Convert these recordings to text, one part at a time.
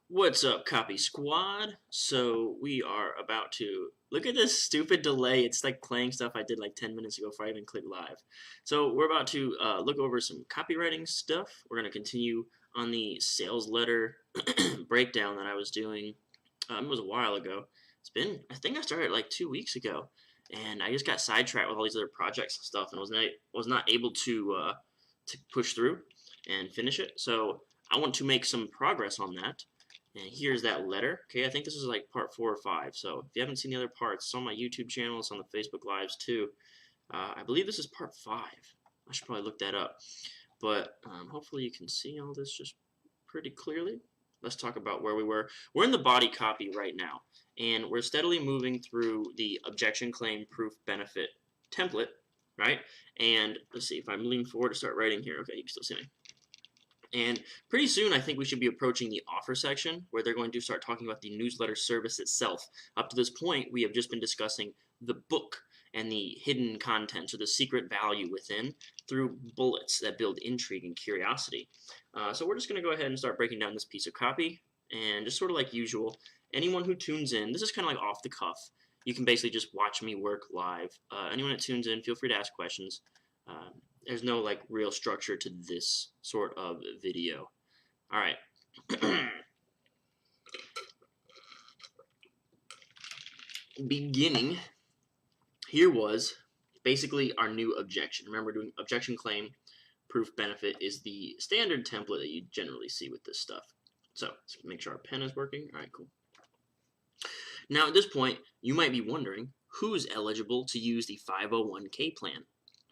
What's up, Copy Squad? So we are about to look at this stupid delay. It's like playing stuff I did like 10 minutes ago before I even clicked live. So we're about to look over some copywriting stuff. We're going to continue on the sales letter breakdown that I was doing. It was a while ago. I think I started like 2 weeks ago, and I just got sidetracked with all these other projects and stuff, and was not able to push through and finish it. So I want to make some progress on that. And here's that letter. Okay, I think this is like part 4 or 5. So if you haven't seen the other parts, it's on my YouTube channel. It's on the Facebook Lives too. I believe this is part 5. I should probably look that up. But hopefully you can see all this just pretty clearly. Let's talk about where we were. We're in the body copy right now. And we're steadily moving through the objection, claim, proof, benefit template, right? And let's see if I'm leaning forward to start writing here. Okay, you can still see me. And pretty soon, I think we should be approaching the offer section, where they're going to start talking about the newsletter service itself. Up to this point, we have just been discussing the book and the hidden content, or the secret value within, through bullets that build intrigue and curiosity. So we're just going to go ahead and start breaking down this piece of copy, and just sort of like usual, anyone who tunes in, this is kind of like off the cuff. You can basically just watch me work live. Anyone that tunes in, feel free to ask questions. There's no like real structure to this sort of video. All right. Beginning, here was basically our new objection. Remember, doing objection, claim, proof, benefit is the standard template that you generally see with this stuff. So let's make sure our pen is working. All right, cool. Now at this point, you might be wondering who's eligible to use the 501k plan.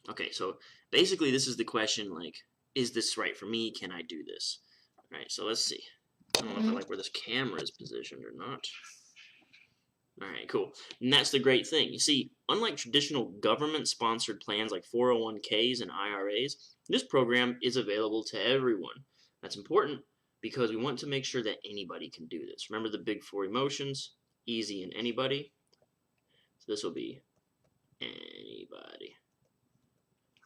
Okay, so basically this is the question, like, is this right for me? Can I do this? All right, so let's see. I don't know if I like where this camera is positioned or not. All right, cool. And that's the great thing. You see, unlike traditional government-sponsored plans like 401ks and IRAs, this program is available to everyone. That's important because we want to make sure that anybody can do this. Remember the big 4 emotions? Easy and anybody. So this will be anybody.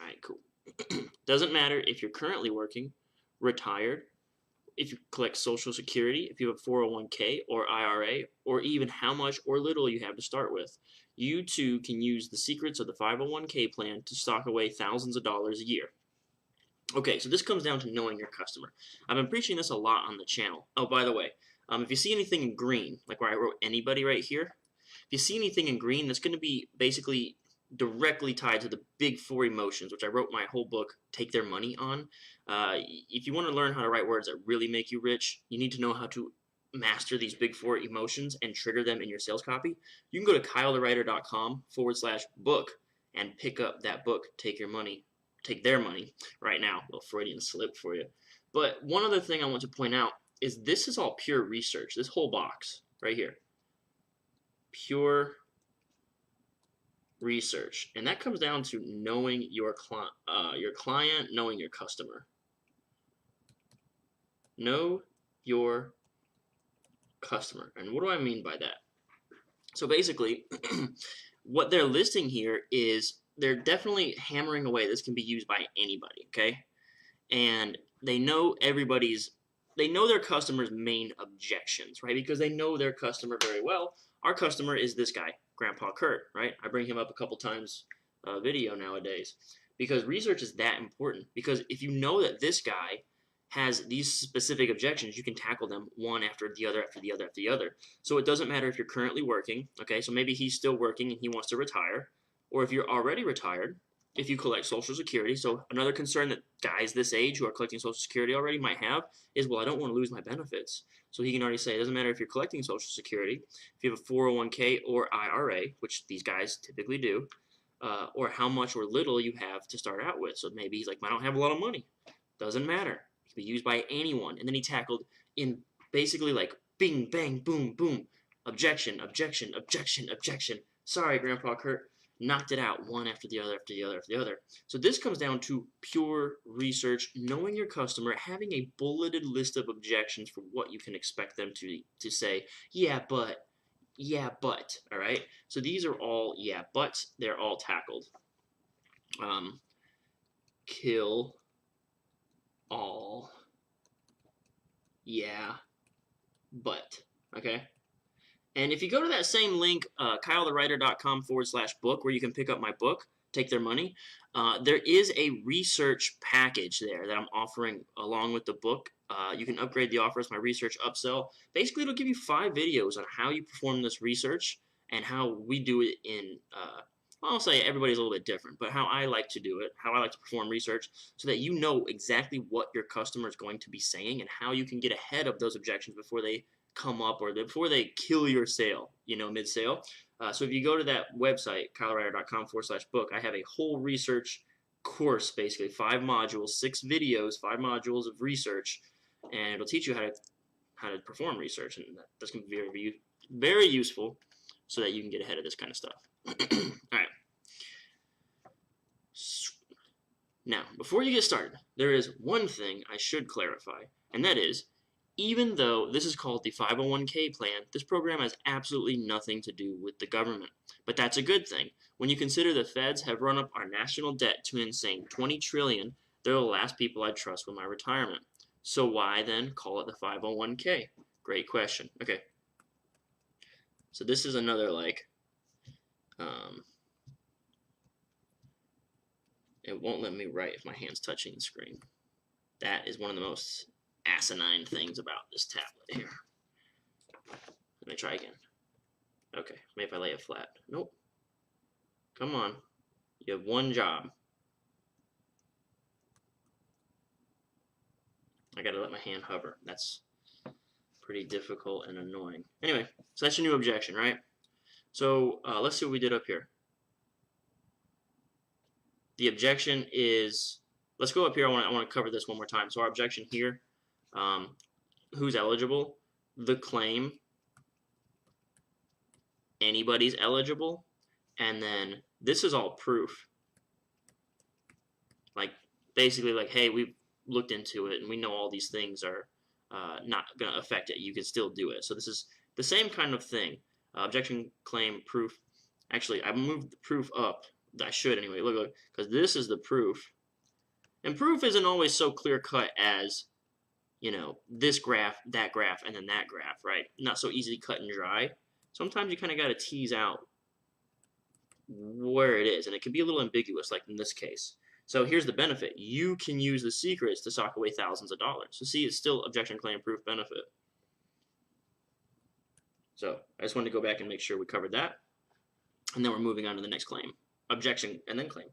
All right, cool. Doesn't matter if you're currently working, retired, if you collect Social Security, if you have a 401k or IRA, or even how much or little you have to start with. You too can use the secrets of the 501k plan to stock away thousands of dollars a year. Okay, so this comes down to knowing your customer. I've been preaching this a lot on the channel. Oh, by the way, if you see anything in green, like where I wrote anybody right here, if you see anything in green, that's going to be basically directly tied to the big 4 emotions, which I wrote my whole book, Take Their Money, on. If you want to learn how to write words that really make you rich, you need to know how to master these big 4 emotions and trigger them in your sales copy. You can go to kylethewriter.com/book and pick up that book, Take Their Money, right now. A little Freudian slip for you. But one other thing I want to point out is this is all pure research. This whole box right here. Pure research, and that comes down to knowing your client, knowing your customer. Know your customer. And what do I mean by that? So basically, what they're listing here is they're definitely hammering away. This can be used by anybody, okay? And they know their customer's main objections, right? Because they know their customer very well. Our customer is this guy, Grandpa Kurt, right? I bring him up a couple times video nowadays because research is that important. Because if you know that this guy has these specific objections, you can tackle them one after the other, after the other, after the other. So it doesn't matter if you're currently working, okay? So maybe he's still working and he wants to retire, or if you're already retired, if you collect Social Security. So another concern that guys this age who are collecting Social Security already might have is, well, I don't want to lose my benefits. So he can already say it doesn't matter if you're collecting Social Security, if you have a 401k or IRA, which these guys typically do, or how much or little you have to start out with. So maybe he's like, I don't have a lot of money. Doesn't matter. It can be used by anyone. And then he tackled in basically like bing, bang, boom, boom, objection, objection, objection, objection. Sorry, Grandpa Kurt. Knocked it out one after the other, after the other, after the other. So this comes down to pure research, knowing your customer, having a bulleted list of objections for what you can expect them to say. Yeah, but, all right? So these are all yeah, buts. They're all tackled. Kill all yeah, but, okay? And if you go to that same link, kylethewriter.com/book, where you can pick up my book, take their money, there is a research package there that I'm offering along with the book. You can upgrade the offer as my research upsell. Basically, it'll give you 5 videos on how you perform this research and how we do it in, I'll say everybody's a little bit different, but how I like to do it, how I like to perform research, so that you know exactly what your customer is going to be saying and how you can get ahead of those objections before they come up or before they kill your sale, mid-sale. So if you go to that website, kylethewriter.com/book, I have a whole research course, basically 5 modules, 6 videos, 5 modules of research, and it'll teach you how to perform research, and that's going to be very, very useful so that you can get ahead of this kind of stuff. All right. Now, before you get started, there is one thing I should clarify, and that is, even though this is called the 501k plan, this program has absolutely nothing to do with the government. But that's a good thing. When you consider the feds have run up our national debt to an insane $20 trillion, they're the last people I'd trust with my retirement. So why then call it the 501k? Great question. Okay. So this is another it won't let me write if my hand's touching the screen. That is one of the most asinine things about this tablet here. Let me try again. Okay, maybe if I lay it flat. Nope. Come on. You have one job. I gotta let my hand hover. That's pretty difficult and annoying. Anyway, so that's your new objection, right? So let's see what we did up here. The objection is, let's go up here. I want to cover this one more time. So our objection here, who's eligible? The claim, anybody's eligible, and then this is all proof. Like basically like, hey, we've looked into it and we know all these things are not going to affect it. You can still do it. So this is the same kind of thing. Objection, claim, proof. Actually, I moved the proof up. I should anyway. Look, because this is the proof. And proof isn't always so clear-cut as, this graph, and then that graph, right? Not so easily cut and dry. Sometimes you kind of got to tease out where it is, and it can be a little ambiguous, like in this case. So here's the benefit. You can use the secrets to sock away thousands of dollars. So see, it's still objection, claim, proof, benefit. So I just wanted to go back and make sure we covered that. And then we're moving on to the next claim. Objection, and then claim.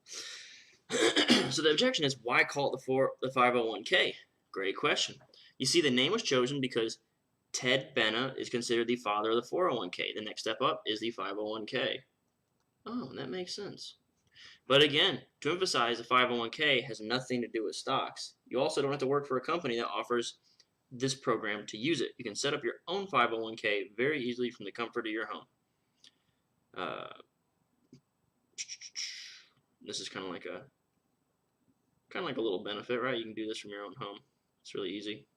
So the objection is, why call it the 501k? Great question. You see, the name was chosen because Ted Benna is considered the father of the 401k. The next step up is the 501k. Oh, that makes sense. But again, to emphasize, the 501k has nothing to do with stocks. You also don't have to work for a company that offers this program to use it. You can set up your own 501k very easily from the comfort of your home. This is kind of like a little benefit, right? You can do this from your own home. It's really easy.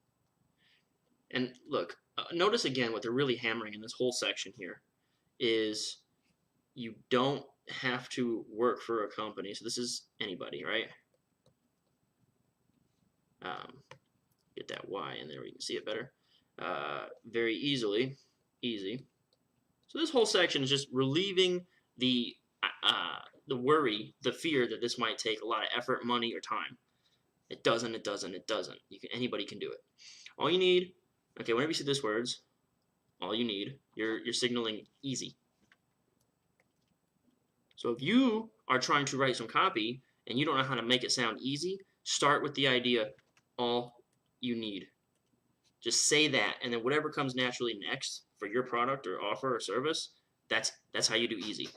And look, notice again what they're really hammering in this whole section here is you don't have to work for a company. So this is anybody, right? Get that Y in there where you can see it better. Very easy. So this whole section is just relieving the worry, the fear that this might take a lot of effort, money, or time. It doesn't. Anybody can do it. All you need, okay, whenever you see these words, all you need, you're signaling easy. So if you are trying to write some copy and you don't know how to make it sound easy, start with the idea, all you need. Just say that, and then whatever comes naturally next for your product or offer or service, that's how you do easy.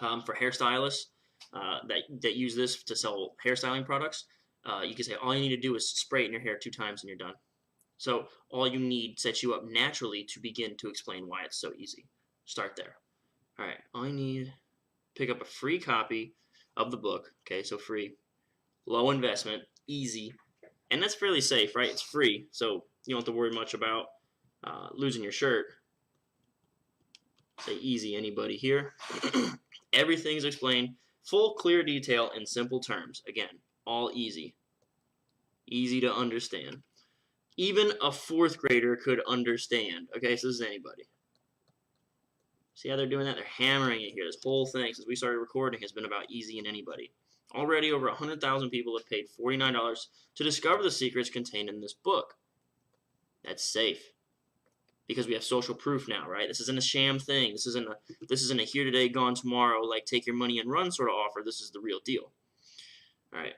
For hairstylists that use this to sell hairstyling products, you can say all you need to do is spray it in your hair 2 times and you're done. So all you need sets you up naturally to begin to explain why it's so easy. Start there. All right, all you need, pick up a free copy of the book. Okay, so free, low investment, easy, and that's fairly safe, right? It's free, so you don't have to worry much about losing your shirt. Say easy, anybody here. Everything's explained, full, clear detail in simple terms. Again, all easy. Easy to understand. Even a 4th grader could understand. Okay, so this is anybody. See how they're doing that? They're hammering it here. This whole thing, since we started recording, has been about easy and anybody. Already over 100,000 people have paid $49 to discover the secrets contained in this book. That's safe. Because we have social proof now, right? This isn't a sham thing. This isn't a here today, gone tomorrow, like take your money and run sort of offer. This is the real deal. All right.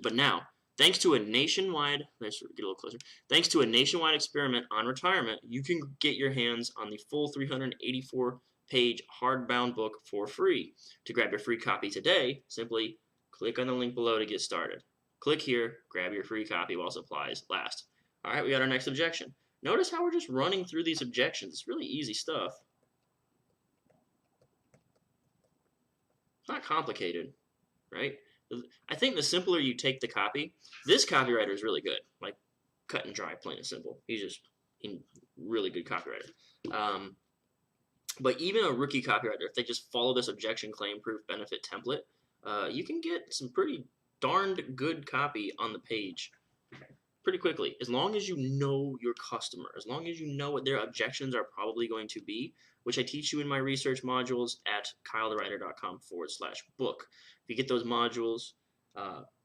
But now, thanks to a nationwide, let's get a little closer. Thanks to a nationwide experiment on retirement, you can get your hands on the full 384-page hardbound book for free. To grab your free copy today, simply click on the link below to get started. Click here, grab your free copy while supplies last. All right, we got our next objection. Notice how we're just running through these objections. It's really easy stuff. It's not complicated, right? I think the simpler you take the copy, this copywriter is really good. Like, cut and dry, plain and simple. He's really good copywriter. But even a rookie copywriter, if they just follow this objection, claim, proof, benefit template, you can get some pretty darned good copy on the page pretty quickly, as long as you know your customer, as long as you know what their objections are probably going to be, which I teach you in my research modules at kylethewriter.com/book. If you get those modules,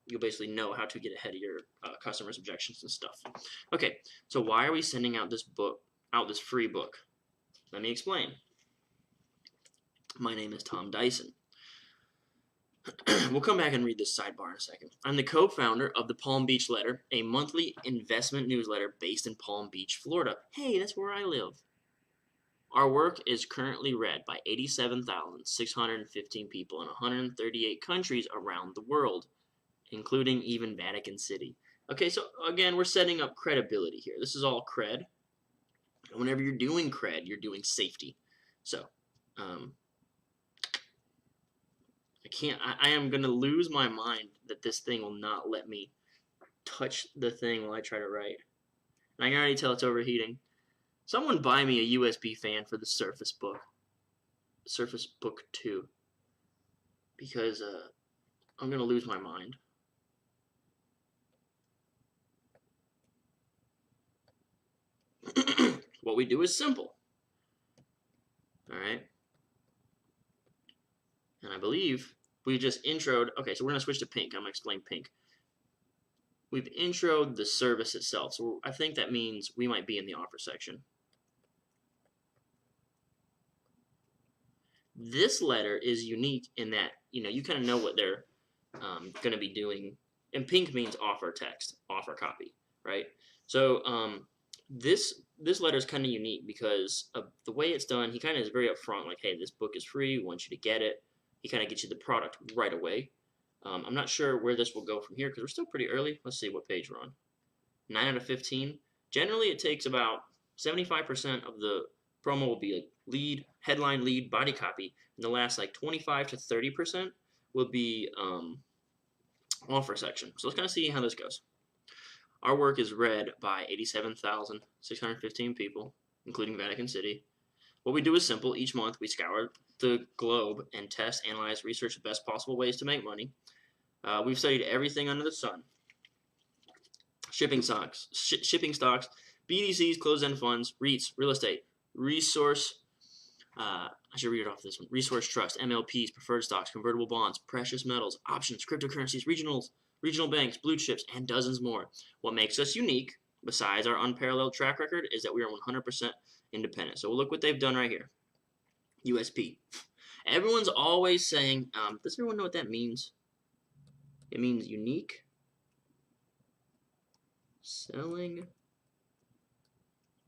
you'll basically know how to get ahead of your customers' objections and stuff. Okay, so why are we sending out this free book? Let me explain. My name is Tom Dyson. We'll come back and read this sidebar in a second. I'm the co-founder of the Palm Beach Letter, a monthly investment newsletter based in Palm Beach, Florida. Hey, that's where I live. Our work is currently read by 87,615 people in 138 countries around the world, including even Vatican City. Okay, so again, we're setting up credibility here. This is all cred. And whenever you're doing cred, you're doing safety. So, I am going to lose my mind that this thing will not let me touch the thing while I try to write. And I can already tell it's overheating. Someone buy me a USB fan for the Surface Book. Surface Book 2. Because I'm going to lose my mind. What we do is simple. Alright? And I believe we just introed, okay, so we're going to switch to pink. I'm going to explain pink. We've introed the service itself, so I think that means we might be in the offer section. This letter is unique in that, you kind of know what they're going to be doing. And pink means offer text, offer copy, right? So this letter is kind of unique because of the way it's done. He kind of is very upfront, like, hey, this book is free. We want you to get it. He kind of gets you the product right away. I'm not sure where this will go from here because we're still pretty early. Let's see what page we're on. 9 out of 15. Generally, it takes about 75% of the promo will be like lead, headline, lead, body copy. And the last like 25 to 30% will be offer section. So let's kind of see how this goes. Our work is read by 87,615 people, including Vatican City. What we do is simple. Each month, we scour the globe and test, analyze, research the best possible ways to make money. We've studied everything under the sun. Shipping stocks, BDCs, closed-end funds, REITs, real estate, resource, I should read it off this one, resource trust, MLPs, preferred stocks, convertible bonds, precious metals, options, cryptocurrencies, regional banks, blue chips, and dozens more. What makes us unique, besides our unparalleled track record, is that we are 100% independent. So we'll look what they've done right here. USP. Everyone's always saying, does everyone know what that means? It means unique selling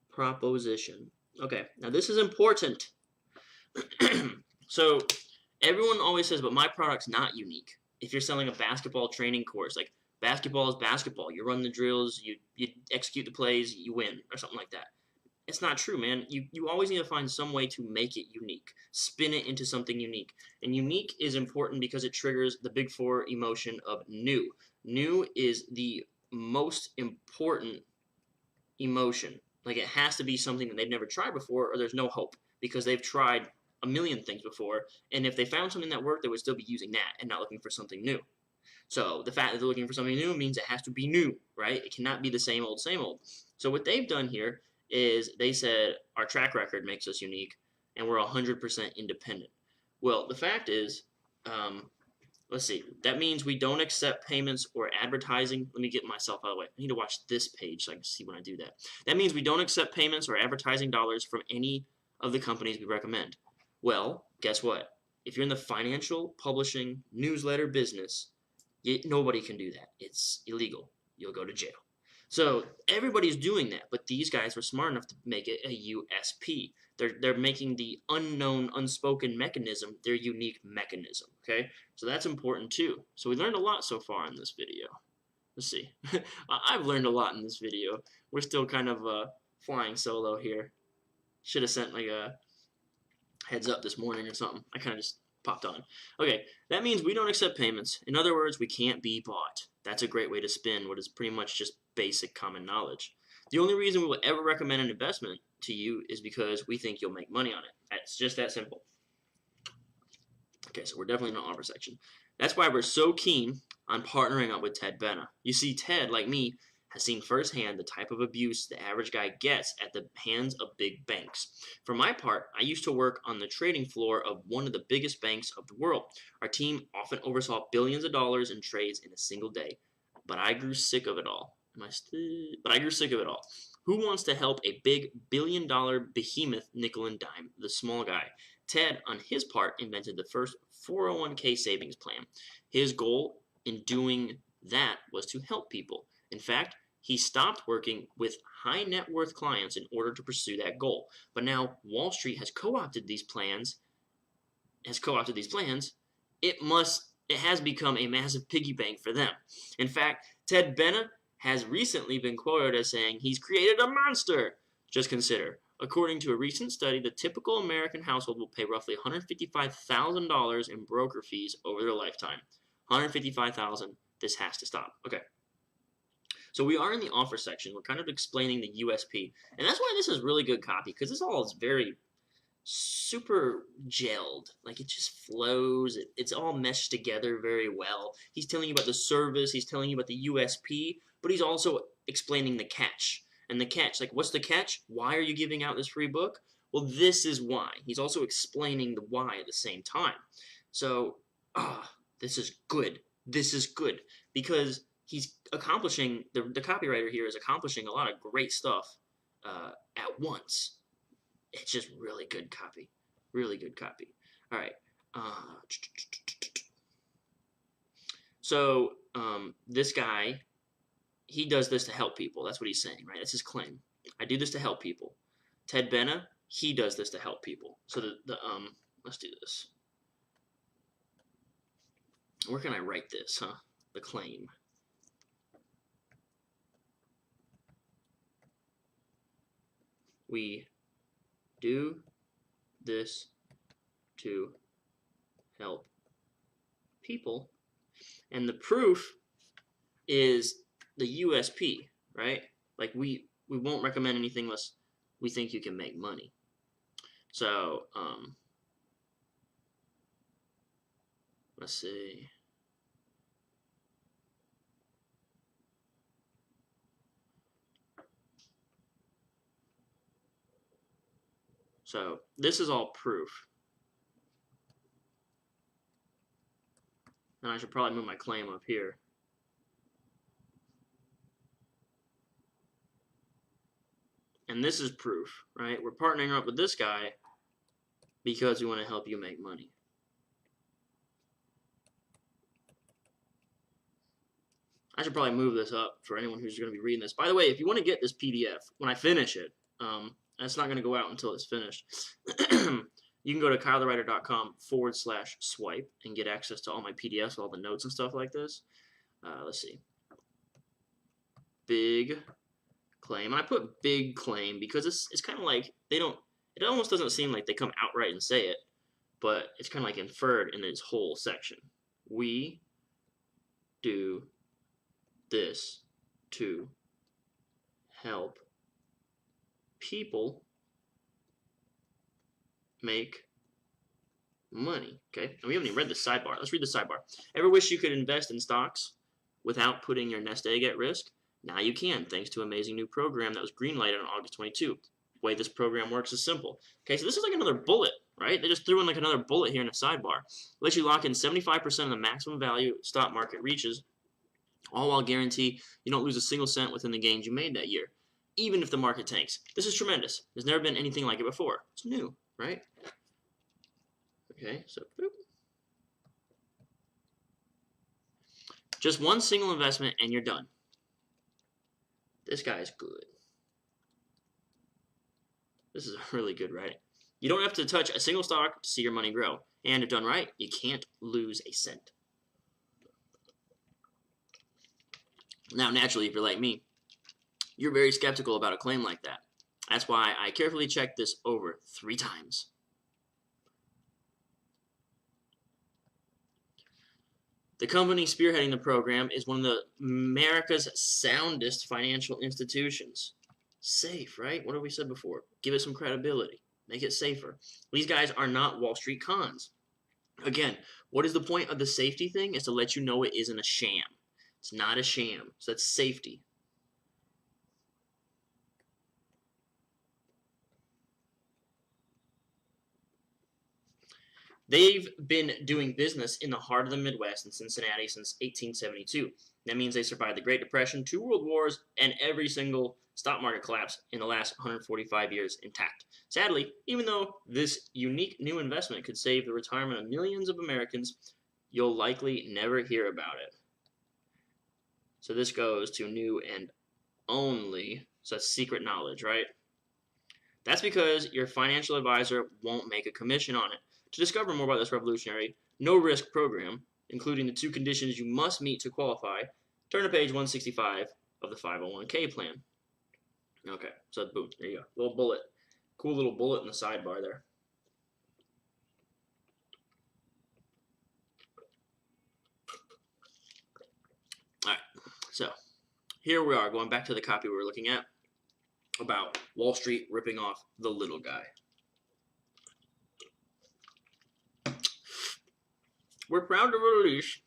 proposition. Okay, now this is important. So everyone always says, but my product's not unique. If you're selling a basketball training course, like basketball is basketball. You run the drills, you execute the plays, you win, or something like that. It's not true, man. You always need to find some way to make it unique. Spin it into something unique. And unique is important because it triggers the big four emotion of new. New is the most important emotion. Like, it has to be something that they've never tried before, or there's no hope because they've tried a million things before. And if they found something that worked, they would still be using that and not looking for something new. So the fact that they're looking for something new means it has to be new, right? It cannot be the same old, same old. So what they've done here is they said our track record makes us unique and we're 100% independent. Well, the fact is, let's see, that means we don't accept payments or advertising. Let me get myself out of the way. I need to watch this page so I can see when I do that. That means we don't accept payments or advertising dollars from any of the companies we recommend. Well, guess what? If you're in the financial, publishing, newsletter business, nobody can do that. It's illegal. You'll go to jail. So everybody's doing that, but these guys were smart enough to make it a USP. They're making the unknown, unspoken mechanism their unique mechanism. Okay, so that's important too. So we learned a lot so far in this video. Let's see. I've learned a lot in this video. We're still kind of flying solo here. Should have sent like a heads up this morning or something. I kind of just popped on. Okay, that means we don't accept payments. In other words, we can't be bought. That's a great way to spin what is pretty much just basic common knowledge. The only reason we will ever recommend an investment to you is because we think you'll make money on it. It's just that simple. Okay, so we're definitely in the offer section. That's why we're so keen on partnering up with Ted Benna. You see, Ted, like me, has seen firsthand the type of abuse the average guy gets at the hands of big banks. For my part, I used to work on the trading floor of one of the biggest banks of the world. Our team often oversaw billions of dollars in trades in a single day. But I grew sick of it all. Who wants to help a big billion-dollar behemoth nickel and dime the small guy? Ted, on his part, invented the first 401k savings plan. His goal in doing that was to help people. In fact, he stopped working with high net worth clients in order to pursue that goal. But now Wall Street has co-opted these plans. It has become a massive piggy bank for them. In fact, Ted Benna has recently been quoted as saying he's created a monster. Just consider, according to a recent study, the typical American household will pay roughly $155,000 in broker fees over their lifetime. $155,000. This has to stop. Okay. So we are in the offer section. We're kind of explaining the USP. And that's why this is really good copy, because this all is very super gelled. Like, it just flows. It's all meshed together very well. He's telling you about the service. He's telling you about the USP. But he's also explaining the catch. And the catch, like, what's the catch? Why are you giving out this free book? Well, this is why. He's also explaining the why at the same time. So, this is good. This is good. Because he's accomplishing, the copywriter here is accomplishing a lot of great stuff at once. It's just really good copy. Really good copy. All right. So, this guy, he does this to help people. That's what he's saying, right? That's his claim. I do this to help people. Ted Benna, he does this to help people. So, let's do this. Where can I write this, huh? The claim. We do this to help people. And the proof is the USP, right? Like, we won't recommend anything unless we think you can make money. So, let's see. So, this is all proof. And I should probably move my claim up here. And this is proof, right? We're partnering up with this guy because we want to help you make money. I should probably move this up for anyone who's going to be reading this. By the way, if you want to get this PDF, when I finish it, it's not going to go out until it's finished. You can go to kylethewriter.com/swipe and get access to all my PDFs, all the notes and stuff like this. Let's see. Big claim. I put big claim because it's kind of like it almost doesn't seem like they come outright and say it, but it's kind of like inferred in this whole section. We do this to help people make money. Okay, and we haven't even read the sidebar. Let's read the sidebar. Ever wish you could invest in stocks without putting your nest egg at risk? Now you can, thanks to an amazing new program that was greenlighted on August 22. The way this program works is simple. Okay, so this is like another bullet, right? They just threw in like another bullet here in the sidebar. Let you lock in 75% of the maximum value stock market reaches, all while guarantee you don't lose a single cent within the gains you made that year, even if the market tanks. This is tremendous. There's never been anything like it before. It's new, right? Okay, so boop. Just one single investment and you're done. This guy is good. This is really good writing. You don't have to touch a single stock to see your money grow. And if done right, you can't lose a cent. Now, naturally, if you're like me, you're very skeptical about a claim like that. That's why I carefully checked this over 3 times. The company spearheading the program is one of America's soundest financial institutions. Safe, right? What have we said before? Give it some credibility. Make it safer. These guys are not Wall Street cons. Again, what is the point of the safety thing? Is to let you know it isn't a sham. It's not a sham. So that's safety. They've been doing business in the heart of the Midwest in Cincinnati since 1872. That means they survived the Great Depression, 2 World Wars, and every single stock market collapse in the last 145 years intact. Sadly, even though this unique new investment could save the retirement of millions of Americans, you'll likely never hear about it. So this goes to new and only, so that's secret knowledge, right? That's because your financial advisor won't make a commission on it. To discover more about this revolutionary, no-risk program, including the 2 conditions you must meet to qualify, turn to page 165 of the 501k plan. Okay, so boom, there you go. Little bullet. Cool little bullet in the sidebar there. Alright, so here we are, going back to the copy we were looking at about Wall Street ripping off the little guy. We're proud to release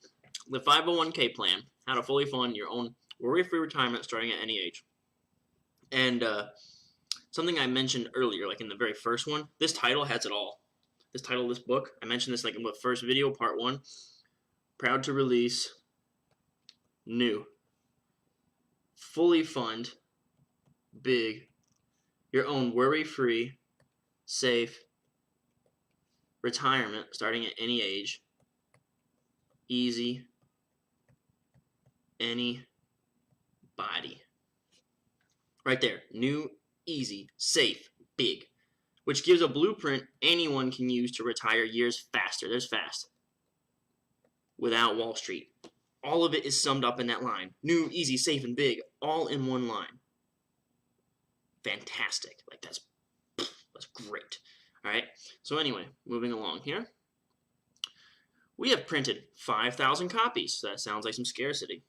the 501k plan, how to fully fund your own worry-free retirement starting at any age. And something I mentioned earlier, like in the very first one, this title has it all. This title of this book, I mentioned this like in the first video, part 1. Proud to release new, fully fund, big, your own worry-free, safe retirement starting at any age. Easy, any body. Right there. New, easy, safe, big. Which gives a blueprint anyone can use to retire years faster. There's fast. Without Wall Street. All of it is summed up in that line. New, easy, safe, and big. All in one line. Fantastic. Like that's great. Alright. So anyway, moving along here. We have printed 5,000 copies, so that sounds like some scarcity,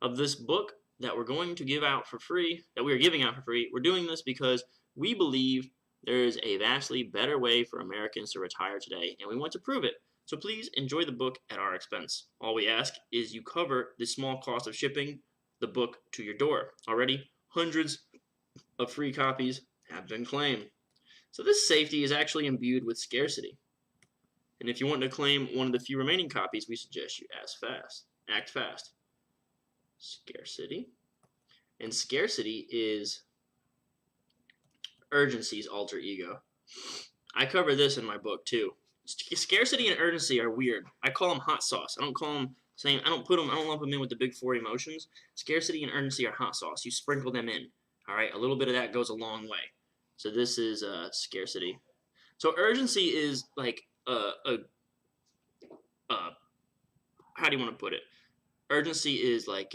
of this book that we're going to give out for free, that we are giving out for free. We're doing this because we believe there is a vastly better way for Americans to retire today, and we want to prove it. So please enjoy the book at our expense. All we ask is you cover the small cost of shipping the book to your door. Already, hundreds of free copies have been claimed. So this safety is actually imbued with scarcity. And if you want to claim one of the few remaining copies, we suggest you act fast. Scarcity. And scarcity is urgency's alter ego. I cover this in my book too. Scarcity and urgency are weird. I call them hot sauce. I don't lump them in with the big 4 emotions. Scarcity and urgency are hot sauce. You sprinkle them in. All right, a little bit of that goes a long way. So this is scarcity. So urgency is like how do you want to put it? Urgency is like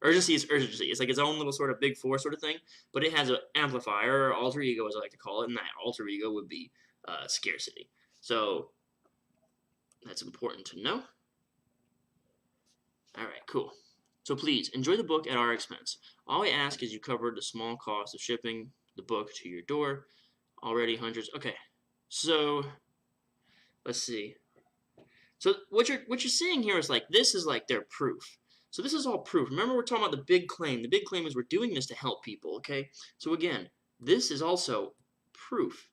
urgency is urgency. It's like its own little sort of big 4 sort of thing, but it has an amplifier or alter ego, as I like to call it, and that alter ego would be scarcity. So that's important to know. All right, cool. So please enjoy the book at our expense. All I ask is you cover the small cost of shipping the book to your door. Already hundreds. Okay, so let's see. So what you're seeing here is like, this is like their proof. So this is all proof. Remember, we're talking about the big claim. The big claim is we're doing this to help people, okay? So again, this is also proof.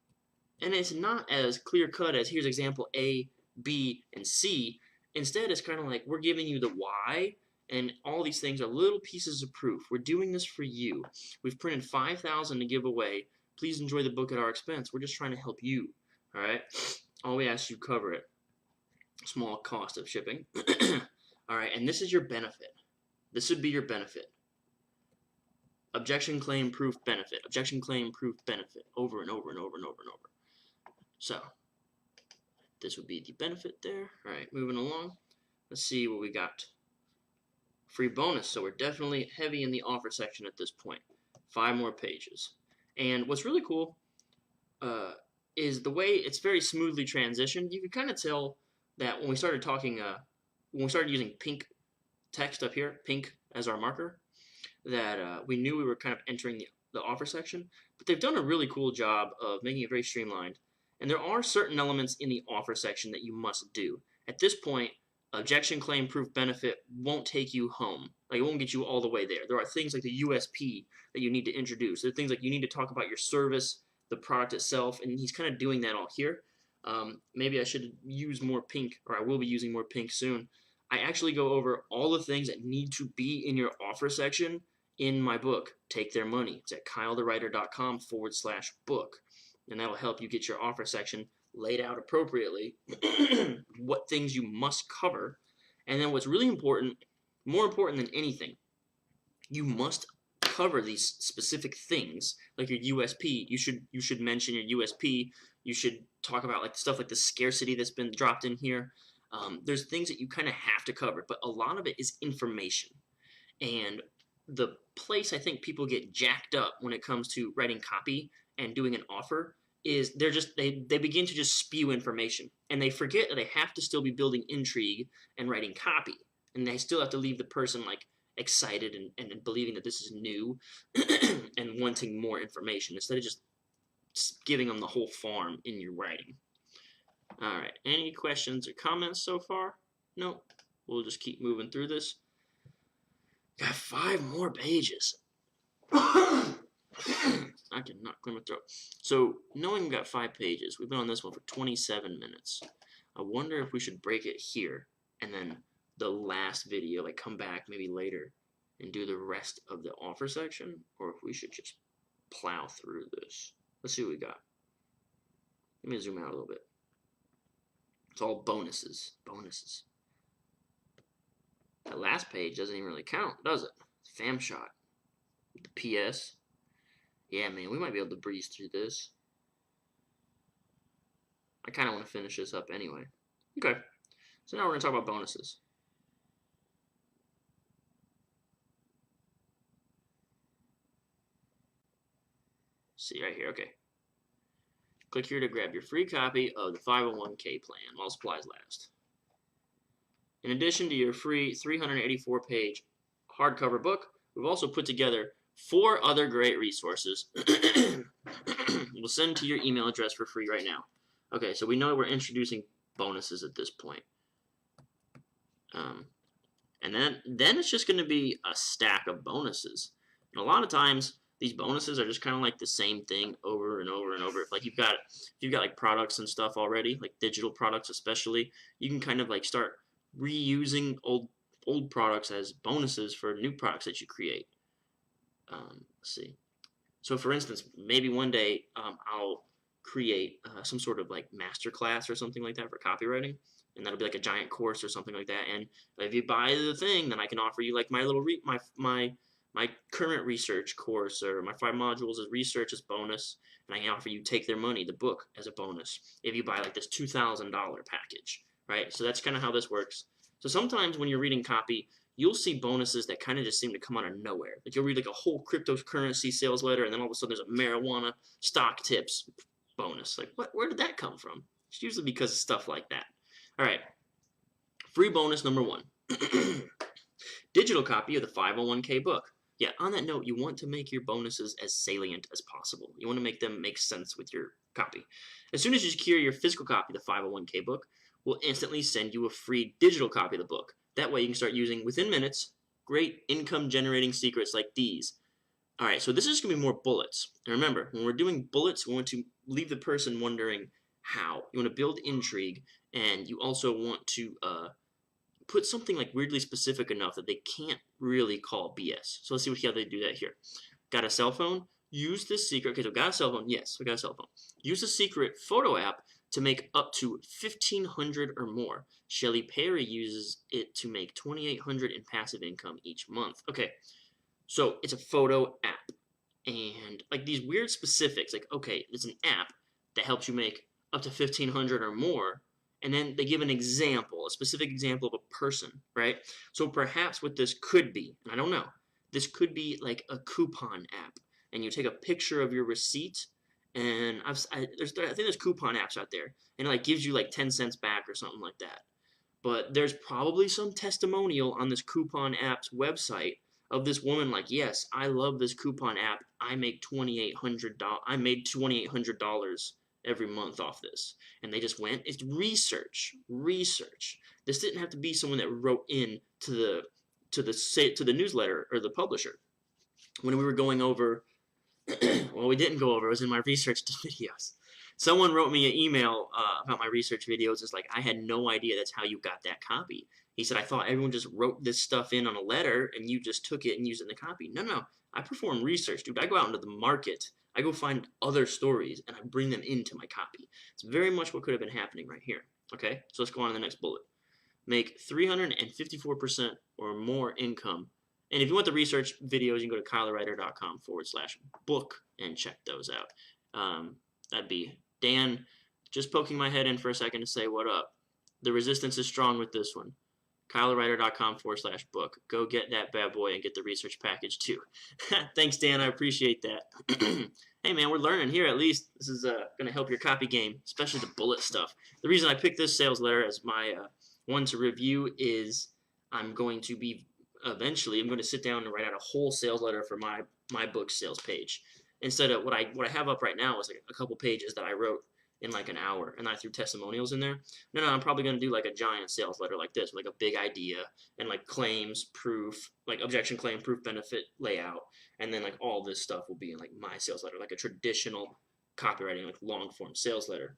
And it's not as clear-cut as here's example A, B, and C. Instead, it's kind of like we're giving you the why, and all these things are little pieces of proof. We're doing this for you. We've printed 5,000 to give away. Please enjoy the book at our expense. We're just trying to help you, all right? All we ask you, cover it. Small cost of shipping. All right, and this is your benefit. This would be your benefit. Objection, claim, proof, benefit. Objection, claim, proof, benefit. Over and over and over and over and over. So, this would be the benefit there. All right, moving along. Let's see what we got. Free bonus. So we're definitely heavy in the offer section at this point. 5 more pages. And what's really cool is the way it's very smoothly transitioned. You can kind of tell that when we started talking, when we started using pink text up here, pink as our marker, that we knew we were kind of entering the offer section. But they've done a really cool job of making it very streamlined. And there are certain elements in the offer section that you must do. At this point, objection, claim, proof, benefit won't take you home. Like, it won't get you all the way there. There are things like the USP that you need to introduce. There are things like you need to talk about your service, the product itself, and he's kind of doing that all here. Maybe I should use more pink, or I will be using more pink soon. I actually go over all the things that need to be in your offer section in my book, Take Their Money. It's at kylethewriter.com/book. And that'll help you get your offer section laid out appropriately, what things you must cover, and then what's really important, more important than anything, you must cover these specific things, like your USP. You should mention your USP. You should talk about like stuff like the scarcity that's been dropped in here. There's things that you kind of have to cover, but a lot of it is information. And the place I think people get jacked up when it comes to writing copy and doing an offer is they begin to just spew information, and they forget that they have to still be building intrigue and writing copy, and they still have to leave the person like excited and believing that this is new and wanting more information instead of just giving them the whole farm in your writing. All right, any questions or comments so far? No, we'll just keep moving through this. Got 5 more pages. I cannot clear my throat. So, knowing we've got 5 pages, we've been on this one for 27 minutes. I wonder if we should break it here, and then the last video, like come back maybe later and do the rest of the offer section, or if we should just plow through this. Let's see what we got. Let me zoom out a little bit. It's all bonuses. Bonuses. That last page doesn't even really count, does it? Fam shot. The PS. Yeah, man, we might be able to breeze through this. I kind of want to finish this up anyway. Okay, so now we're going to talk about bonuses. See right here, okay. Click here to grab your free copy of the 501k plan while supplies last. In addition to your free 384-page hardcover book, we've also put together 4 other great resources we'll send to your email address for free right now. Okay, so we know we're introducing bonuses at this point. And then it's just going to be a stack of bonuses. And a lot of times, these bonuses are just kind of like the same thing over and over and over. If you've got like products and stuff already, like digital products especially, you can kind of like start reusing old products as bonuses for new products that you create. Let's see. So for instance, maybe one day I'll create some sort of like master class or something like that for copywriting, and that'll be like a giant course or something like that. And if you buy the thing, then I can offer you like my little my current research course, or my 5 modules as research as bonus, and I can offer you Take Their Money, the book, as a bonus if you buy like this $2,000 package, right? So that's kind of how this works. So sometimes when you're reading copy, you'll see bonuses that kind of just seem to come out of nowhere. Like you'll read like a whole cryptocurrency sales letter, and then all of a sudden there's a marijuana stock tips bonus. Like, what? Where did that come from? It's usually because of stuff like that. All right, free bonus number 1. Digital copy of the 501k book. yeah, on that note, you want to make your bonuses as salient as possible. You want to make them make sense with your copy. As soon as you secure your physical copy of the 501k book, we'll instantly send you a free digital copy of the book. That way you can start using, within minutes, great income generating secrets like these. All right, so this is going to be more bullets. And remember, when we're doing bullets, we want to leave the person wondering how. You want to build intrigue, and you also want to put something like weirdly specific enough that they can't really call BS. So let's see how they do that here. Got a cell phone? Use this secret. Okay, so got a cell phone. Yes, we got a cell phone. Use a secret photo app to make up to 1,500 or more. Shelly Perry uses it to make 2,800 in passive income each month. Okay, so it's a photo app, and like these weird specifics, like okay, it's an app that helps you make up to 1,500 or more, and then they give an example, a specific example of a person, right? So perhaps what this could be, and I don't know, this could be like a coupon app, and you take a picture of your receipt, and I think there's coupon apps out there, and it like gives you like 10 cents back or something like that. But there's probably some testimonial on this coupon app's website of this woman like, yes, I love this coupon app. I make $2,800. I made $2,800 every month off this. And they just went. It's research. This didn't have to be someone that wrote in to the newsletter or the publisher. When we were going over, well, we didn't go over. It was in my research videos. Someone wrote me an email about my research videos. It's like, I had no idea that's how you got that copy. He said, I thought everyone just wrote this stuff in on a letter and you just took it and used it in the copy. No. I perform research, dude. I go out into the market. I go find other stories and I bring them into my copy. It's very much what could have been happening right here. Okay, so let's go on to the next bullet. Make 354% or more income. And if you want the research videos, you can go to copywriter.com/book and check those out. That'd be Dan just poking my head in for a second to say what up. The resistance is strong with this one. kylewriter.com/book. Go get that bad boy and get the research package too. Thanks, Dan. I appreciate that. Hey, man, we're learning here at least. This is going to help your copy game, especially the bullet stuff. The reason I picked this sales letter as my one to review is I'm going to sit down and write out a whole sales letter for my book sales page. Instead of what I have up right now is like a couple pages that I wrote in like an hour, and I threw testimonials in there. No, I'm probably going to do like a giant sales letter like this, with like a big idea and like claims, proof, like objection, claim, proof, benefit, layout, and then like all this stuff will be in like my sales letter, like a traditional copywriting, like long form sales letter.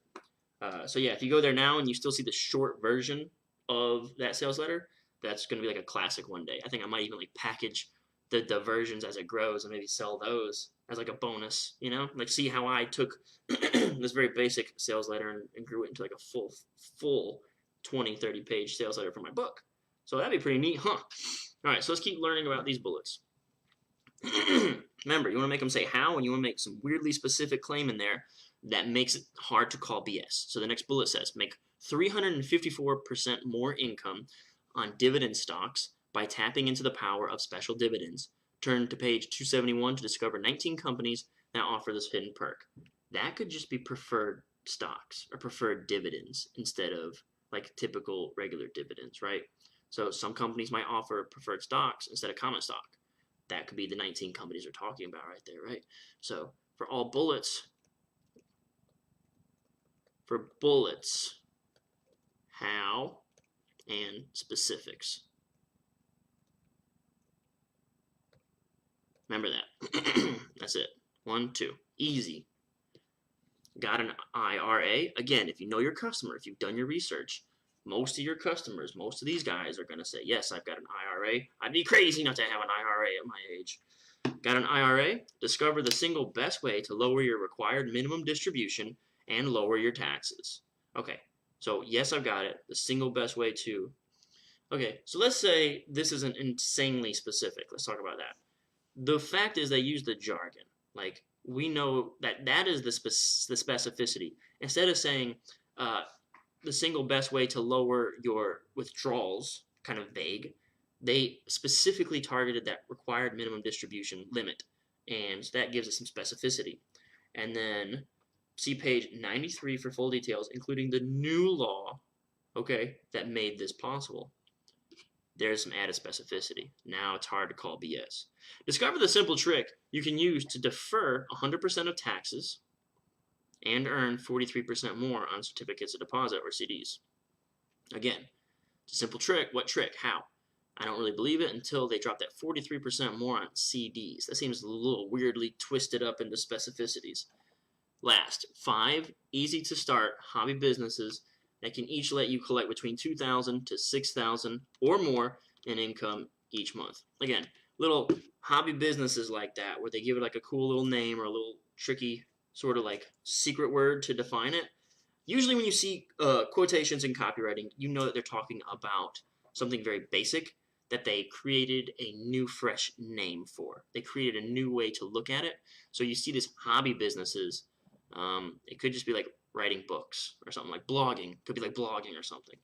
So yeah, if you go there now and you still see the short version of that sales letter, that's going to be like a classic one day. I think I might even like package the versions as it grows and maybe sell those as like a bonus, you know, like see how I took this very basic sales letter and grew it into like a full 20-30 page sales letter for my book. So that'd be pretty neat, huh? All right, so let's keep learning about these bullets. Remember, you want to make them say how, and you want to make some weirdly specific claim in there that makes it hard to call BS. So the next bullet says, make 354% more income on dividend stocks by tapping into the power of special dividends. Turn to page 271 to discover 19 companies that offer this hidden perk. That could just be preferred stocks or preferred dividends instead of like typical regular dividends, right? So some companies might offer preferred stocks instead of common stock. That could be the 19 companies we're talking about right there, right? So for all bullets, how, and specifics. Remember that. That's it. 1, 2. Easy. Got an IRA? Again, if you know your customer, if you've done your research, most of your customers, most of these guys are going to say, yes, I've got an IRA. I'd be crazy not to have an IRA at my age. Got an IRA? Discover the single best way to lower your required minimum distribution and lower your taxes. Okay, so yes, I've got it. The single best way to... Okay, so let's say this isn't insanely specific. Let's talk about that. The fact is they use the jargon. Like, we know that is the specificity. Instead of saying the single best way to lower your withdrawals, kind of vague, they specifically targeted that required minimum distribution limit. And that gives us some specificity. And then see page 93 for full details, including the new law, okay, that made this possible. There's some added specificity. Now it's hard to call BS. Discover the simple trick you can use to defer 100% of taxes and earn 43% more on certificates of deposit or CDs. Again, it's a simple trick. What trick? How? I don't really believe it until they drop that 43% more on CDs. That seems a little weirdly twisted up into specificities. Last, 5 easy to start hobby businesses that can each let you collect between $2,000 to $6,000 or more in income each month. Again, little hobby businesses like that where they give it like a cool little name or a little tricky sort of like secret word to define it. Usually when you see quotations in copywriting, you know that they're talking about something very basic that they created a new fresh name for. They created a new way to look at it. So you see these hobby businesses. It could just be like writing books or something, like blogging. Could be like blogging or something.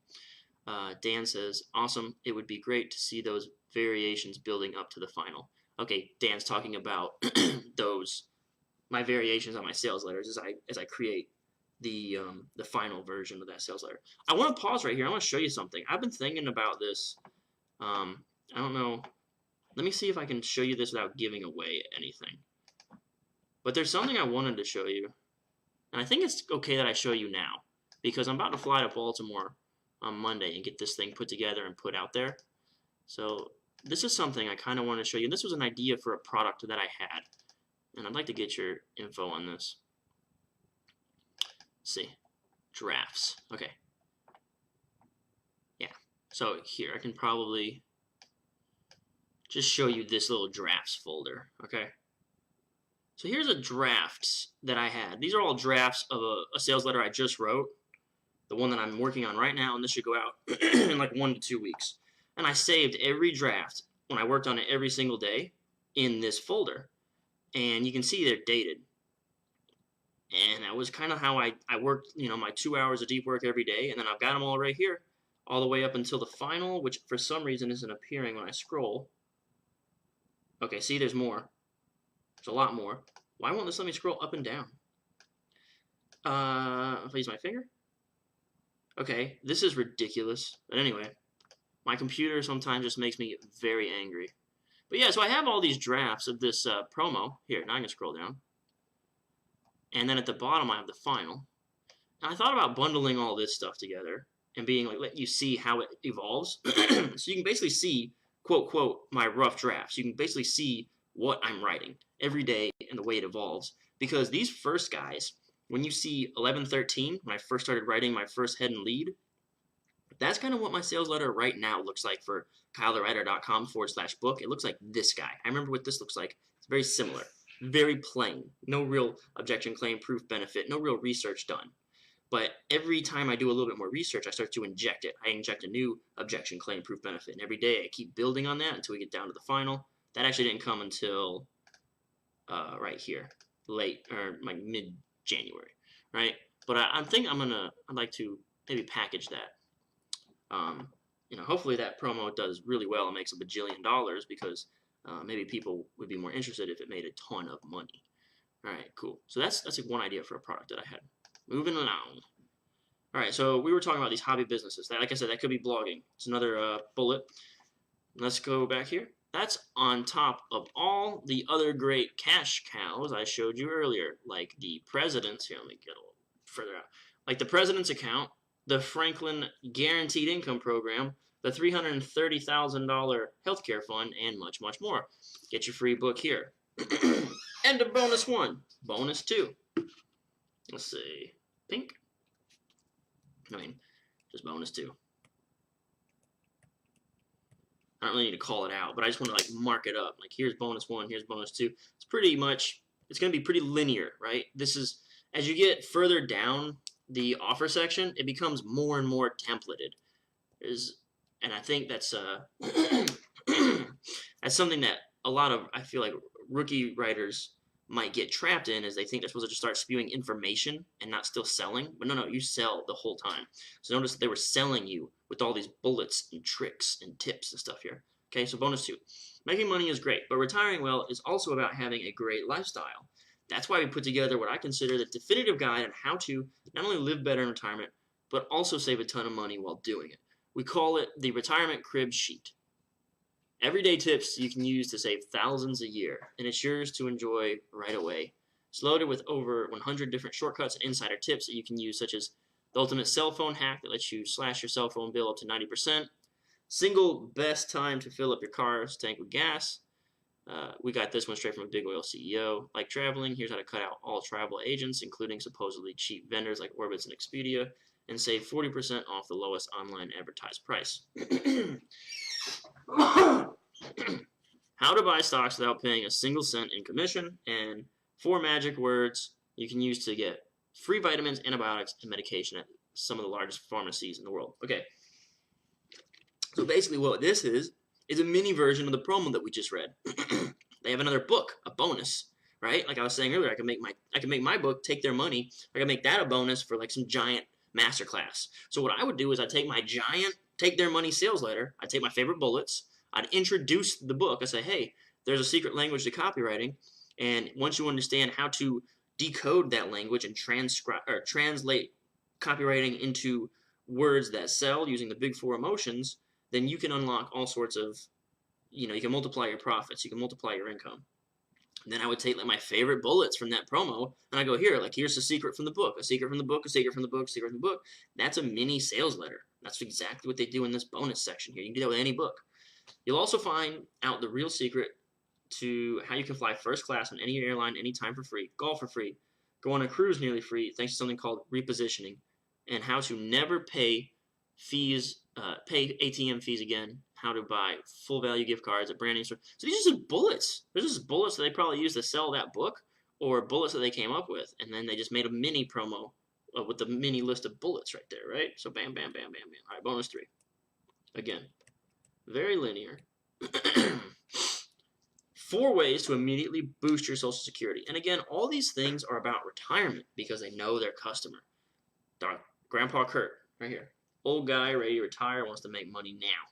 Dan says, awesome. It would be great to see those variations building up to the final. Okay, Dan's talking about my variations on my sales letters as I create the final version of that sales letter. I want to pause right here. I want to show you something. I've been thinking about this. I don't know. Let me see if I can show you this without giving away anything. But there's something I wanted to show you. And I think it's okay that I show you now, because I'm about to fly to Baltimore on Monday and get this thing put together and put out there. So this is something I kind of want to show you. This was an idea for a product that I had, and I'd like to get your info on this. Let's see. Drafts. Okay. Yeah. So here, I can probably just show you this little drafts folder. Okay. So here's a drafts that I had. These are all drafts of a sales letter I just wrote, the one that I'm working on right now, and this should go out in like 1 to 2 weeks. And I saved every draft when I worked on it every single day in this folder. And you can see they're dated. And that was kind of how I worked, my 2 hours of deep work every day. And then I've got them all right here, all the way up until the final, which for some reason isn't appearing when I scroll. Okay, see, there's more. There's a lot more. Why won't this let me scroll up and down? If I use my finger? Okay, this is ridiculous. But anyway, my computer sometimes just makes me very angry. But yeah, so I have all these drafts of this promo. Here, now I can scroll down. And then at the bottom I have the final. And I thought about bundling all this stuff together and being like, let you see how it evolves. So you can basically see, quote, quote, my rough drafts. You can basically see what I'm writing every day and the way it evolves. Because these first guys, when you see 11:13, when I first started writing my first head and lead, that's kind of what my sales letter right now looks like for kylethewriter.com/book. It looks like this guy. I remember what this looks like. It's very similar. Very plain. No real objection, claim, proof, benefit. No real research done. But every time I do a little bit more research, I start to inject it. I inject a new objection, claim, proof, benefit. And every day I keep building on that until we get down to the final. That actually didn't come until right here, late or like mid-January, right? But I think I'd like to maybe package that. Hopefully that promo does really well and makes a bajillion dollars, because maybe people would be more interested if it made a ton of money. All right, cool. So that's like one idea for a product that I had. Moving along. All right, so we were talking about these hobby businesses. Like I said, that could be blogging. It's another bullet. Let's go back here. That's on top of all the other great cash cows I showed you earlier, like the President's. Here, let me get a little further out. Like the President's account, the Franklin Guaranteed Income Program, the $330,000 healthcare fund, and much, much more. Get your free book here. And a bonus 1, bonus 2. Let's see, pink. Just bonus 2. I don't really need to call it out, but I just want to mark it up. Like, here's bonus 1, here's bonus 2. It's going to be pretty linear, right? This is, as you get further down the offer section, it becomes more and more templated. And I think that's that's something that a lot of, I feel like, rookie writers might get trapped in, is they think they're supposed to just start spewing information and not still selling. But no, you sell the whole time. So notice that they were selling you with all these bullets and tricks and tips and stuff here. Okay, so bonus 2. Making money is great, but retiring well is also about having a great lifestyle. That's why we put together what I consider the definitive guide on how to not only live better in retirement, but also save a ton of money while doing it. We call it the Retirement Crib Sheet. Everyday tips you can use to save thousands a year, and it's yours to enjoy right away. It's loaded with over 100 different shortcuts and insider tips that you can use, such as the ultimate cell phone hack that lets you slash your cell phone bill up to 90%, single best time to fill up your car's tank with gas. We got this one straight from a big oil CEO. Like traveling, here's how to cut out all travel agents, including supposedly cheap vendors like Orbitz and Expedia, and save 40% off the lowest online advertised price. How to buy stocks without paying a single cent in commission, and 4 magic words you can use to get free vitamins, antibiotics, and medication at some of the largest pharmacies in the world. Okay, so basically what this is a mini version of the promo that we just read. They have another book, a bonus, right? Like I was saying earlier, I can make my book take their money. I can make that a bonus for like some giant masterclass. So what I would do is I'd take my giant take their money sales letter, I'd take my favorite bullets, I'd introduce the book. I say, hey, there's a secret language to copywriting, and once you understand how to decode that language and translate copywriting into words that sell using the big 4 emotions, then you can unlock all sorts of, you can multiply your profits, you can multiply your income. And then I would take like my favorite bullets from that promo, and I go, here's the secret from the book, a secret from the book, a secret from the book, a secret from the book. That's a mini sales letter. That's exactly what they do in this bonus section here. You can do that with any book. You'll also find out the real secret to how you can fly first class on any airline anytime for free, golf for free, go on a cruise nearly free thanks to something called repositioning, and how to never pay ATM fees again, how to buy full value gift cards at brand name stores. So these are just bullets. They're just bullets that they probably used to sell that book, or bullets that they came up with, and then they just made a mini promo with the mini list of bullets right there, right? So bam, bam, bam, bam, bam. All right, bonus 3. Again, very linear. 4 ways to immediately boost your Social Security. And again, all these things are about retirement because they know their customer. Grandpa Kurt, right here. Old guy ready to retire, wants to make money now.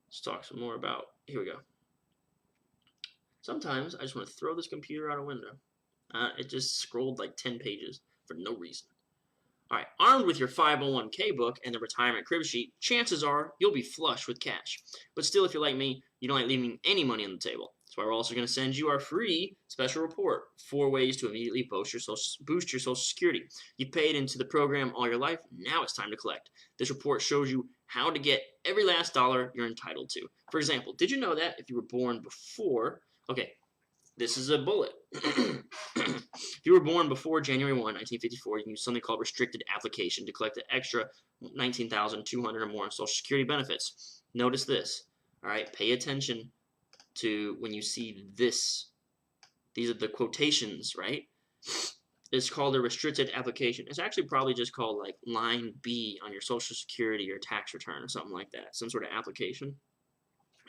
Let's talk some more about, here we go. Sometimes I just want to throw this computer out a window. It just scrolled like 10 pages for no reason. All right, armed with your 501k book and the retirement crib sheet, chances are you'll be flush with cash. But still, if you're like me, you don't like leaving any money on the table. That's why we're also going to send you our free special report, 4 ways to immediately boost your Social Security. You paid into the program all your life, now it's time to collect. This report shows you how to get every last dollar you're entitled to. For example, did you know that if you were born before, okay, this is a bullet. If you were born before January 1, 1954, you can use something called restricted application to collect the extra $19,200 or more in Social Security benefits. Notice this, all right? Pay attention to when you see this. These are the quotations, right? It's called a restricted application. It's actually probably just called like line B on your Social Security or tax return or something like that. Some sort of application.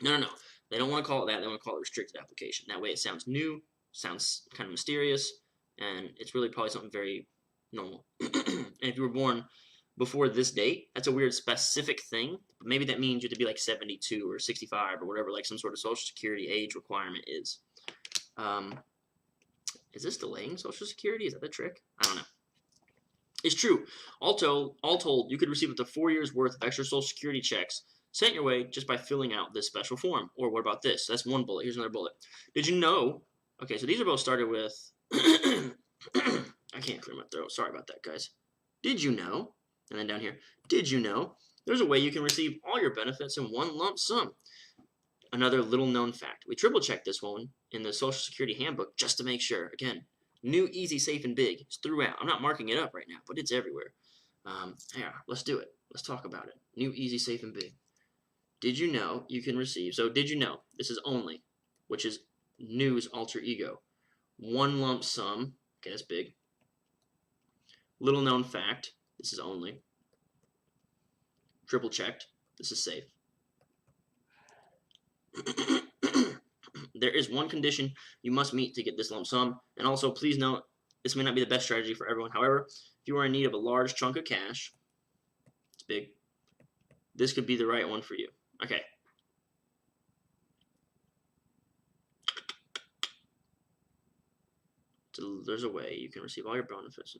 No. They don't want to call it that. They want to call it restricted application. That way it sounds new, sounds kind of mysterious, and it's really probably something very normal. And if you were born before this date, that's a weird specific thing. But maybe that means you have to be like 72 or 65 or whatever, like some sort of Social Security age requirement is. Is this delaying Social Security? Is that the trick? I don't know. It's true. All told, you could receive up to 4 years worth of extra Social Security checks sent your way just by filling out this special form. Or what about this? That's one bullet. Here's another bullet. Did you know? Okay, so these are both started with. I can't clear my throat. Sorry about that, guys. Did you know? And then down here, did you know? There's a way you can receive all your benefits in one lump sum. Another little known fact. We triple checked this one in the Social Security handbook just to make sure. Again, new, easy, safe, and big. It's throughout. I'm not marking it up right now, but it's everywhere. Yeah, let's do it. Let's talk about it. New, easy, safe, and big. Did you know you can receive, so did you know, this is only, which is new's alter ego. One lump sum, okay, that's big. Little known fact, this is only. Triple checked, this is safe. There is one condition you must meet to get this lump sum, and also please note, this may not be the best strategy for everyone. However, if you are in need of a large chunk of cash, it's big, this could be the right one for you. Okay. So there's a way you can receive all your benefits.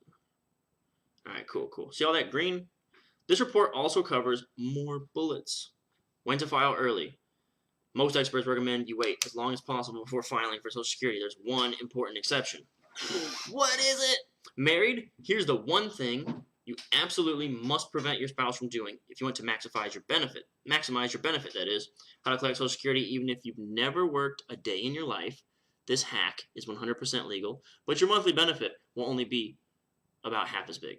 All right, cool. See all that green? This report also covers more bullets. When to file early. Most experts recommend you wait as long as possible before filing for Social Security. There's one important exception. What is it? Married? Here's the one thing you absolutely must prevent your spouse from doing if you want to maximize your benefit. Maximize your benefit, that is. How to collect Social Security even if you've never worked a day in your life. This hack is 100% legal, but your monthly benefit will only be about half as big.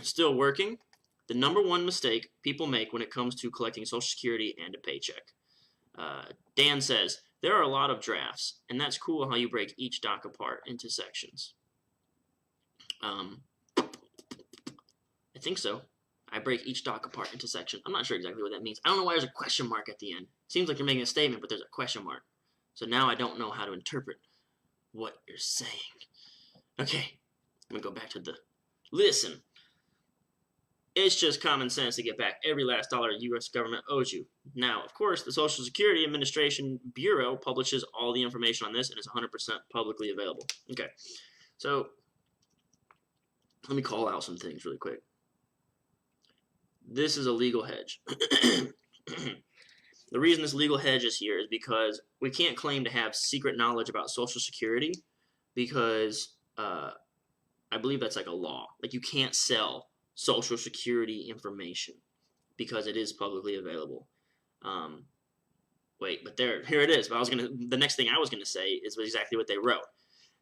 Still working? The number one mistake people make when it comes to collecting Social Security and a paycheck. Dan says, there are a lot of drafts, and that's cool how you break each doc apart into sections. I think so. I break each doc apart into sections. I'm not sure exactly what that means. I don't know why there's a question mark at the end. Seems like you're making a statement, but there's a question mark. So now I don't know how to interpret what you're saying. Okay, I'm going to go back to the listen. It's just common sense to get back every last dollar the U.S. government owes you. Now, of course, the Social Security Administration Bureau publishes all the information on this and is 100% publicly available. Okay, so let me call out some things really quick. This is a legal hedge. The reason this legal hedge is here is because we can't claim to have secret knowledge about Social Security because I believe that's like a law. Like you can't sell Social Security information because it is publicly available. Wait, but here it is. But the next thing I was gonna say is exactly what they wrote.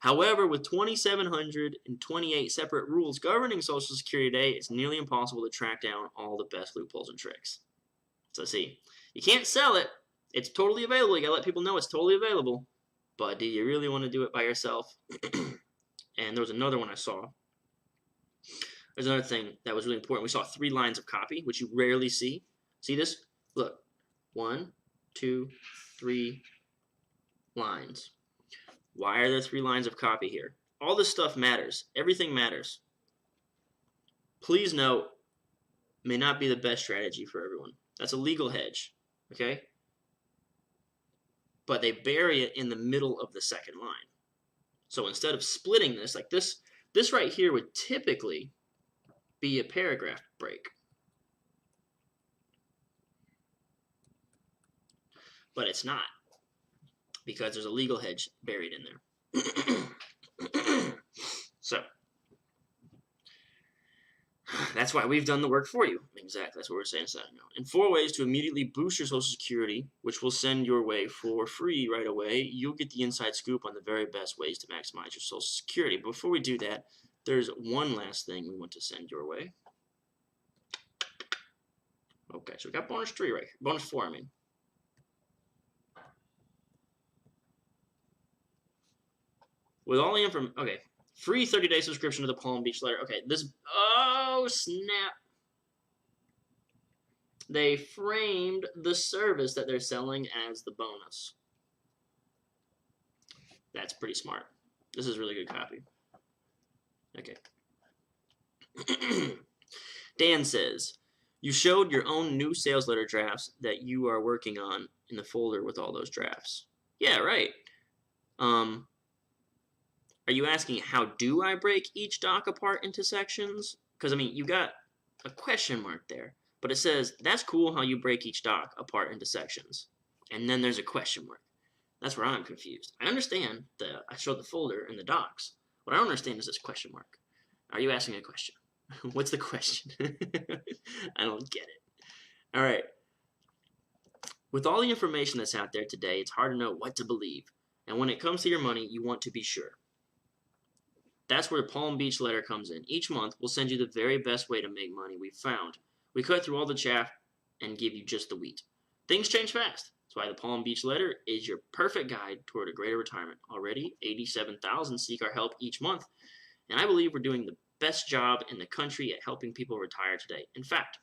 However, with 2,728 separate rules governing Social Security today, it's nearly impossible to track down all the best loopholes and tricks. So see, you can't sell it. It's totally available. You gotta let people know it's totally available. But do you really want to do it by yourself? And there was another one I saw. There's another thing that was really important. We saw 3 lines of copy, which you rarely see. See this? Look. 1, 2, 3 lines. Why are there 3 lines of copy here? All this stuff matters. Everything matters. Please note, may not be the best strategy for everyone. That's a legal hedge, okay? But they bury it in the middle of the second line. So instead of splitting this, like this right here would typically be a paragraph break. But it's not, because there's a legal hedge buried in there. So, that's why we've done the work for you. Exactly, that's what we're saying. In 4 ways to immediately boost your Social Security, which will send your way for free right away, you'll get the inside scoop on the very best ways to maximize your Social Security. But before we do that, there's one last thing we want to send your way. Okay, so we got bonus 3 right here. Bonus 4, I mean. With all the information, okay, free 30-day subscription to the Palm Beach letter. Okay, oh snap. They framed the service that they're selling as the bonus. That's pretty smart. This is really good copy. Okay. Dan says, you showed your own new sales letter drafts that you are working on in the folder with all those drafts. Yeah, right. Are you asking how do I break each doc apart into sections? Because, I mean, you got a question mark there. But it says, that's cool how you break each doc apart into sections. And then there's a question mark. That's where I'm confused. I understand I showed the folder and the docs. What I don't understand is this question mark. Are you asking a question? What's the question? I don't get it. All right. With all the information that's out there today, it's hard to know what to believe. And when it comes to your money, you want to be sure. That's where the Palm Beach letter comes in. Each month, we'll send you the very best way to make money we've found. We cut through all the chaff and give you just the wheat. Things change fast. That's why the Palm Beach letter is your perfect guide toward a greater retirement. Already, 87,000 seek our help each month. And I believe we're doing the best job in the country at helping people retire today. In fact,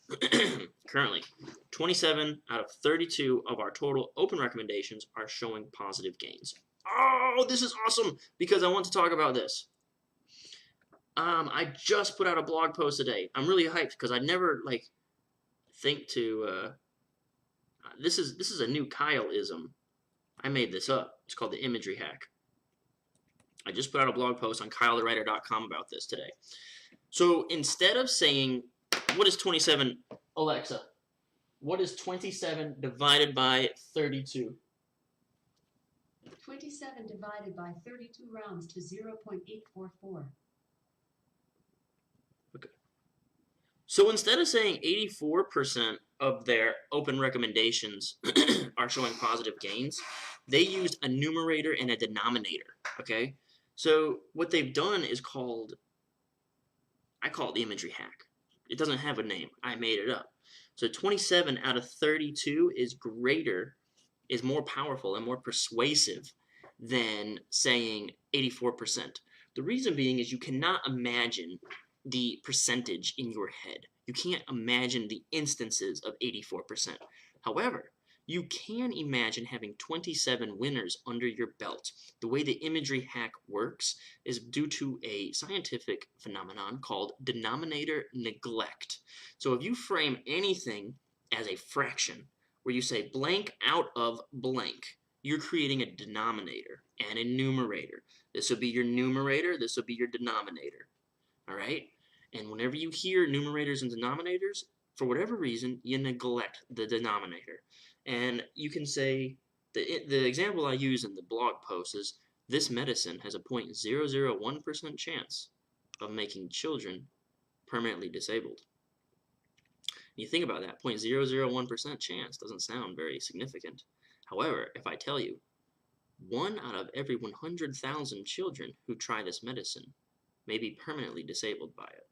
currently, 27 out of 32 of our total open recommendations are showing positive gains. Oh, this is awesome because I want to talk about this. I just put out a blog post today. I'm really hyped because I never think to. This is a new Kyle-ism. I made this up. It's called the Imagery Hack. I just put out a blog post on kylethewriter.com about this today. So instead of saying, what is 27, Alexa, what is 27 divided by 32? 27 divided by 32 rounds to 0.844. Okay. So instead of saying 84% of their open recommendations are showing positive gains, they used a numerator and a denominator, okay? So what they've done is I call it the imagery hack. It doesn't have a name. I made it up. So 27 out of 32 is more powerful and more persuasive than saying 84%. The reason being is you cannot imagine the percentage in your head. You can't imagine the instances of 84%. However, you can imagine having 27 winners under your belt. The way the imagery hack works is due to a scientific phenomenon called denominator neglect. So if you frame anything as a fraction, where you say blank out of blank, you're creating a denominator and a numerator. This will be your numerator, this will be your denominator. All right? And whenever you hear numerators and denominators, for whatever reason, you neglect the denominator. And you can say, the example I use in the blog post is, this medicine has a 0.001% chance of making children permanently disabled. You think about that, 0.001% chance doesn't sound very significant. However, if I tell you, 1 out of every 100,000 children who try this medicine may be permanently disabled by it.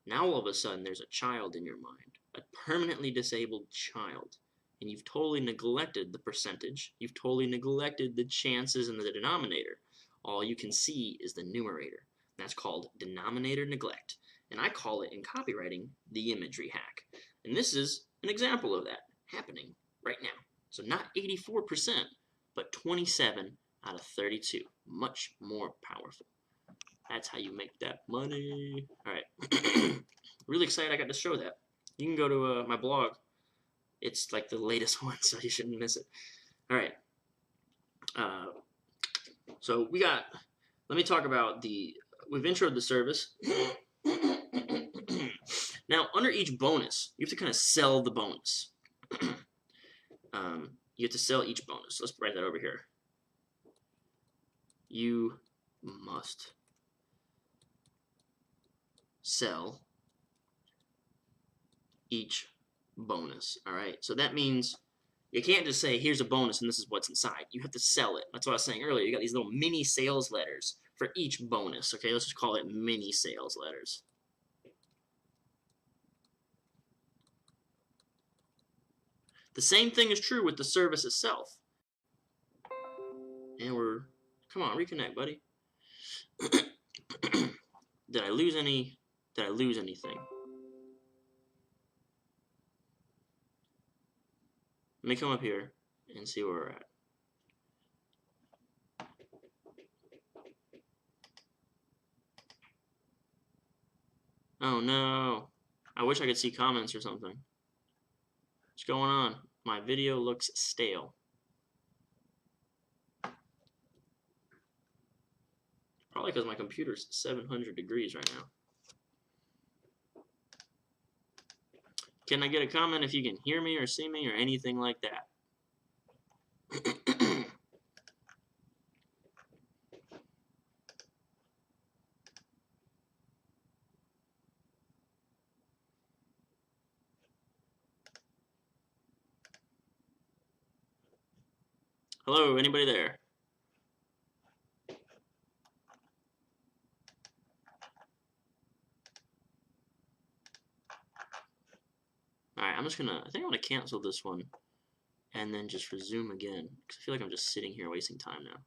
Now all of a sudden there's a child in your mind, a permanently disabled child, and you've totally neglected the percentage, you've totally neglected the chances in the denominator. All you can see is the numerator. That's called denominator neglect, and I call it in copywriting the imagery hack. And this is an example of that happening right now. So not 84%, but 27 out of 32. Much more powerful. That's how you make that money. All right. Really excited I got to show that. You can go to my blog. It's like the latest one, so you shouldn't miss it. All right. So let me talk about we've introed the service. Now, under each bonus, you have to kind of sell the bonus. You have to sell each bonus. Let's write that over here. You must sell each bonus. All right. So that means you can't just say, here's a bonus and this is what's inside. You have to sell it. That's what I was saying earlier. You got these little mini sales letters for each bonus. Okay, let's just call it mini sales letters. The same thing is true with the service itself. And come on, reconnect, buddy. Did I lose anything? Let me come up here and see where we're at. Oh no. I wish I could see comments or something. What's going on? My video looks stale. Probably because my computer's 700 degrees right now. Can I get a comment if you can hear me or see me or anything like that? Hello, anybody there? Alright, I think I'm gonna cancel this one and then just resume again, because I feel like I'm just sitting here wasting time now.